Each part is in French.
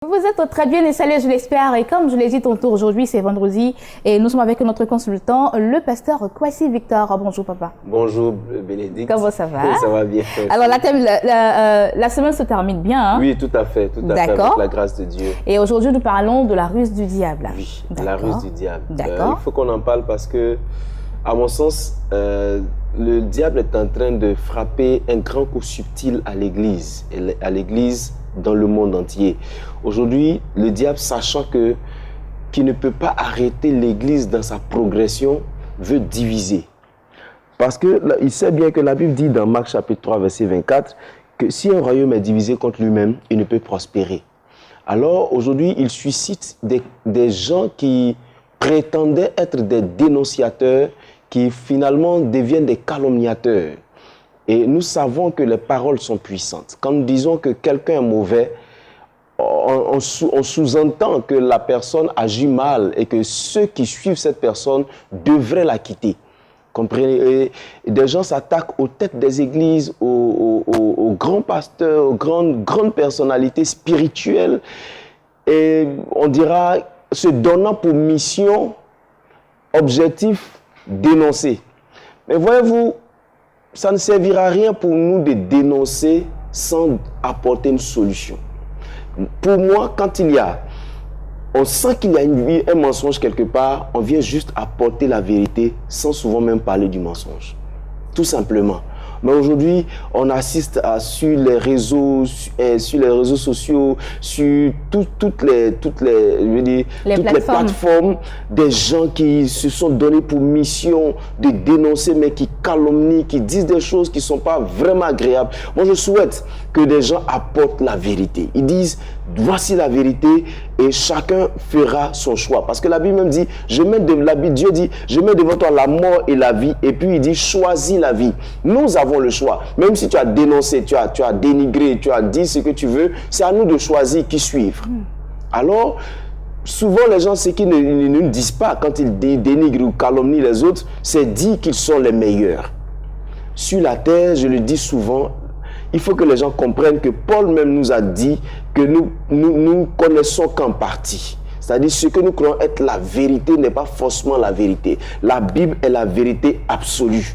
Vous êtes très bien installés, je l'espère. Et comme je l'ai dit tantôt, aujourd'hui, c'est vendredi. Et nous sommes avec notre consultant, le pasteur Kwasi Victor. Bonjour, papa. Bonjour, Bénédicte. Comment ça va? Ça va bien. Alors, la semaine se termine bien. Hein? Oui, tout à fait. Tout à fait, avec la grâce de Dieu. Et aujourd'hui, nous parlons de la ruse du diable. Oui, la ruse du diable. D'accord. Il faut qu'on en parle parce que, à mon sens, le diable est en train de frapper un grand coup subtil à l'Église. Dans le monde entier. Aujourd'hui, le diable, sachant qu'il ne peut pas arrêter l'Église dans sa progression, veut diviser. Parce qu'il sait bien que la Bible dit dans Marc chapitre 3, verset 24, que si un royaume est divisé contre lui-même, il ne peut prospérer. Alors aujourd'hui, il suscite des gens qui prétendaient être des dénonciateurs, qui finalement deviennent des calomniateurs. Et nous savons que les paroles sont puissantes. Quand nous disons que quelqu'un est mauvais, on sous-entend que la personne agit mal et que ceux qui suivent cette personne devraient la quitter. Comprenez? Et des gens s'attaquent aux têtes des églises, aux grands pasteurs, aux grandes personnalités spirituelles. Et on dira, se donnant pour mission, objectif, dénoncer. Mais voyez-vous, ça ne servira à rien pour nous de dénoncer sans apporter une solution. Pour moi, quand on sent qu'il y a un mensonge quelque part, on vient juste apporter la vérité sans souvent même parler du mensonge. Tout simplement. Mais aujourd'hui, on assiste sur les réseaux sociaux, sur toutes les plateformes, des gens qui se sont donnés pour mission de dénoncer, mais qui calomnient, qui disent des choses qui ne sont pas vraiment agréables. Moi, je souhaite que des gens apportent la vérité. Ils disent, voici la vérité et chacun fera son choix. Parce que la Bible même dit, Dieu dit, je mets devant toi la mort et la vie. Et puis il dit, choisis la vie. Nous avons le choix. Même si tu as dénoncé, tu as dénigré, tu as dit ce que tu veux, c'est à nous de choisir qui suivre. Alors, souvent les gens, ce qu'ils ne disent pas quand ils dénigrent ou calomnient les autres, c'est dire qu'ils sont les meilleurs. Sur la terre, je le dis souvent, il faut que les gens comprennent que Paul même nous a dit que nous connaissons qu'en partie. C'est-à-dire ce que nous croyons être la vérité n'est pas forcément la vérité. La Bible est la vérité absolue.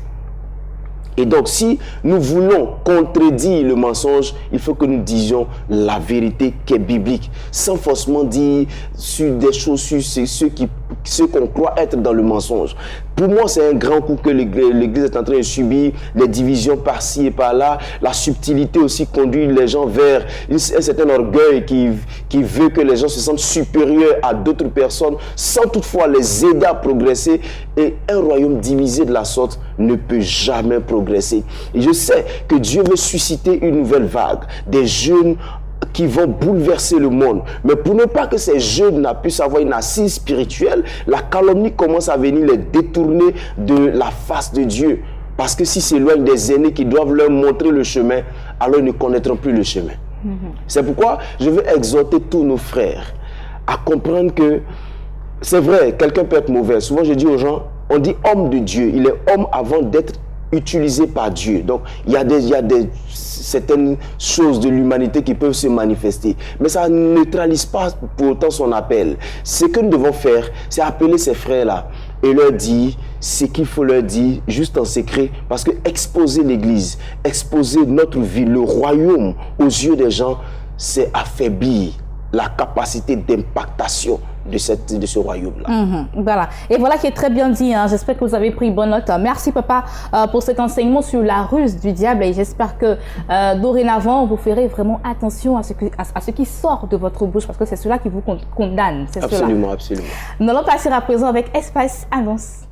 Et donc, si nous voulons contredire le mensonge, il faut que nous disions la vérité qui est biblique, sans forcément dire sur des choses, sur ce qu'on croit être dans le mensonge. Pour moi, c'est un grand coup que l'Église est en train de subir, les divisions par-ci et par-là. La subtilité aussi conduit les gens vers un certain orgueil qui veut que les gens se sentent supérieurs à d'autres personnes, sans toutefois les aider à progresser. Et un royaume divisé de la sorte ne peut jamais progresser. Et je sais que Dieu veut susciter une nouvelle vague, des jeunes qui vont bouleverser le monde. Mais pour ne pas que ces jeunes puissent avoir une assise spirituelle, la calomnie commence à venir les détourner de la face de Dieu. Parce que s'ils s'éloignent des aînés qui doivent leur montrer le chemin, alors ils ne connaîtront plus le chemin. C'est pourquoi je veux exhorter tous nos frères à comprendre que c'est vrai, quelqu'un peut être mauvais. Souvent je dis aux gens, on dit homme de Dieu. Il est homme avant d'être utilisé par Dieu. Donc, il y a certaines choses de l'humanité qui peuvent se manifester. Mais ça ne neutralise pas pour autant son appel. Ce que nous devons faire, c'est appeler ces frères-là et leur dire ce qu'il faut leur dire, juste en secret. Parce que exposer l'Église, exposer notre vie, le royaume aux yeux des gens, c'est affaiblir la capacité d'impactation de ce royaume-là. Voilà. Et voilà qui est très bien dit. Hein. J'espère que vous avez pris bonne note. Merci, papa, pour cet enseignement sur la ruse du diable. Et j'espère que dorénavant, vous ferez vraiment attention à ce qui sort de votre bouche, parce que c'est cela qui vous condamne. Absolument, absolument. Nous allons passer à présent avec Espace Annonce.